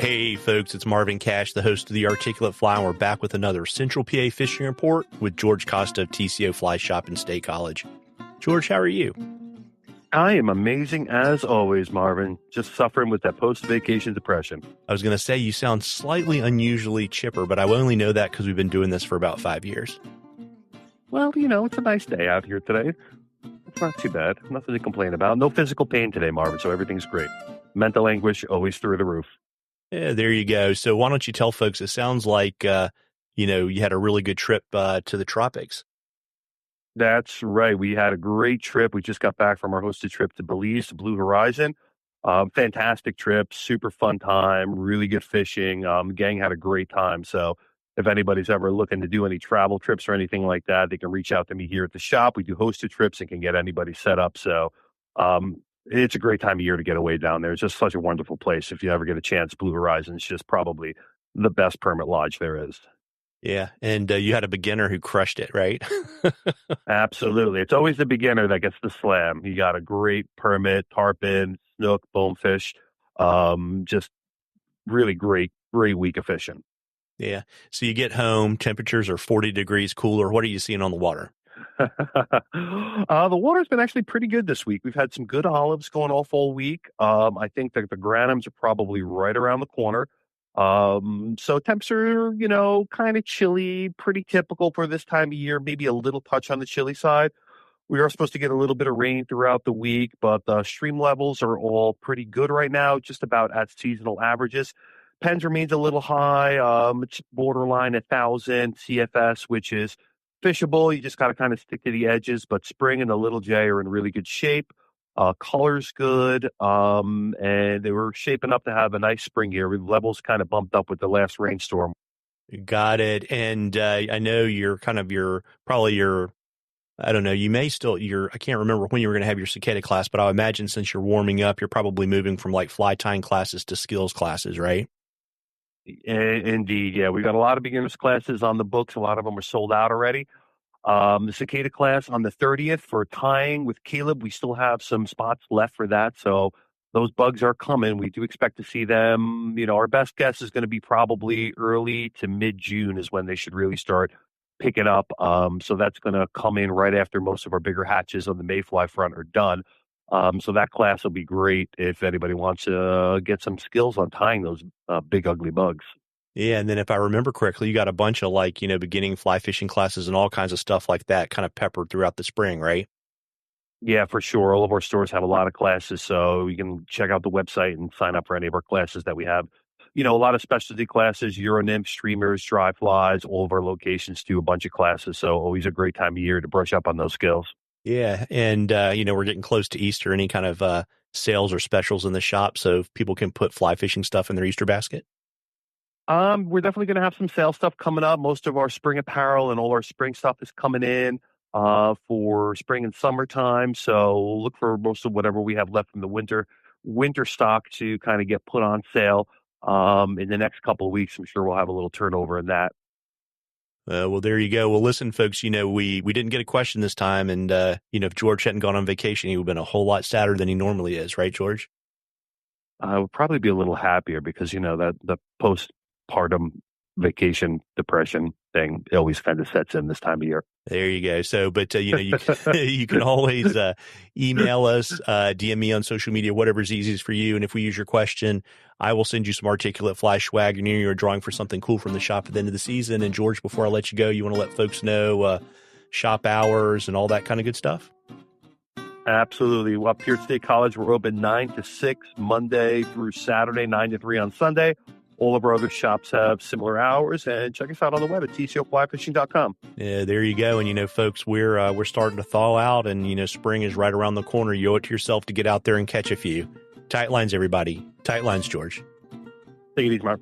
Hey folks, it's Marvin Cash, the host of the Articulate Fly, and we're back with another Central PA fishing report with George Costa of TCO Fly Shop in State College. George, how are you? I am amazing as always, Marvin. Just suffering with that post-vacation depression. I was going to say you sound slightly unusually chipper, but I only know that because we've been doing this for about 5 years. Well, it's a nice day out here today. It's not too bad. Nothing to complain about. No physical pain today, Marvin, so everything's great. Mental anguish always through the roof. Yeah, there you go. So why don't you tell folks, it sounds like, you had a really good trip to the tropics. That's right. We had a great trip. We just got back from our hosted trip to Belize, to Blue Horizon. Fantastic trip, super fun time, really good fishing. Gang had a great time. So if anybody's ever looking to do any travel trips or anything like that, they can reach out to me here at the shop. We do hosted trips and can get anybody set up. So it's a great time of year to get away down there. It's just such a wonderful place. If you ever get a chance, Blue Horizon is just probably the best permit lodge there is. Yeah, and you had a beginner who crushed it, right? Absolutely. It's always the beginner that gets the slam. You got a great permit, tarpon, snook, bonefish. Just really great week of fishing. Yeah. So you get home, temperatures are 40 degrees cooler. What are you seeing on the water? The water's been actually pretty good this week. We've had some good olives going off all week. I think that the grannoms are probably right around the corner. So temps are, kind of chilly, pretty typical for this time of year, maybe a little touch on the chilly side. We are supposed to get a little bit of rain throughout the week, but the stream levels are all pretty good right now, just about at seasonal averages. Penns remains a little high. It's borderline 1,000 CFS, which is fishable. You just got to kind of stick to the edges, but Spring and the Little J are in really good shape. Color's good, and they were shaping up to have a nice spring here. Levels kind of bumped up with the last rainstorm. Got it. And I know I don't know, I can't remember when you were going to have your cicada class, but I imagine since you're warming up, you're probably moving from like fly tying classes to skills classes, right? Indeed, yeah. We got a lot of beginners classes on the books. A lot of them are sold out already. The cicada class on the 30th for tying with Caleb. We still have some spots left for that. So those bugs are coming. We do expect to see them. Our best guess is going to be probably early to mid-June is when they should really start picking up. So that's going to come in right after most of our bigger hatches on the mayfly front are done. So that class will be great if anybody wants to get some skills on tying those big, ugly bugs. Yeah, and then if I remember correctly, you got a bunch of beginning fly fishing classes and all kinds of stuff like that kind of peppered throughout the spring, right? Yeah, for sure. All of our stores have a lot of classes, so you can check out the website and sign up for any of our classes that we have. A lot of specialty classes, Euro nymph, streamers, dry flies, all of our locations do a bunch of classes, so always a great time of year to brush up on those skills. Yeah, and we're getting close to Easter. Any kind of sales or specials in the shop so people can put fly fishing stuff in their Easter basket? We're definitely going to have some sale stuff coming up. Most of our spring apparel and all our spring stuff is coming in for spring and summertime. So look for most of whatever we have left from the winter stock to kind of get put on sale in the next couple of weeks. I'm sure we'll have a little turnover in that. Well, there you go. Well, listen, folks, we didn't get a question this time. And, if George hadn't gone on vacation, he would have been a whole lot sadder than he normally is. Right, George? I would probably be a little happier because, that the postpartum vacation depression thing always kind of sets in this time of year. There you go. So, but, you can always email us, DM me on social media, whatever's easiest for you. And if we use your question, I will send you some Articulate Fly swag. You're drawing for something cool from the shop at the end of the season. And George, before I let you go, you want to let folks know shop hours and all that kind of good stuff? Absolutely. Well, up here at State College, we're open 9 to 6, Monday through Saturday, 9 to 3 on Sunday. All of our other shops have similar hours, and check us out on the web at tcoflyfishing.com. Yeah, there you go. And, folks, we're starting to thaw out, and, spring is right around the corner. You owe it to yourself to get out there and catch a few. Tight lines, everybody. Tight lines, George. Take it easy, Mark.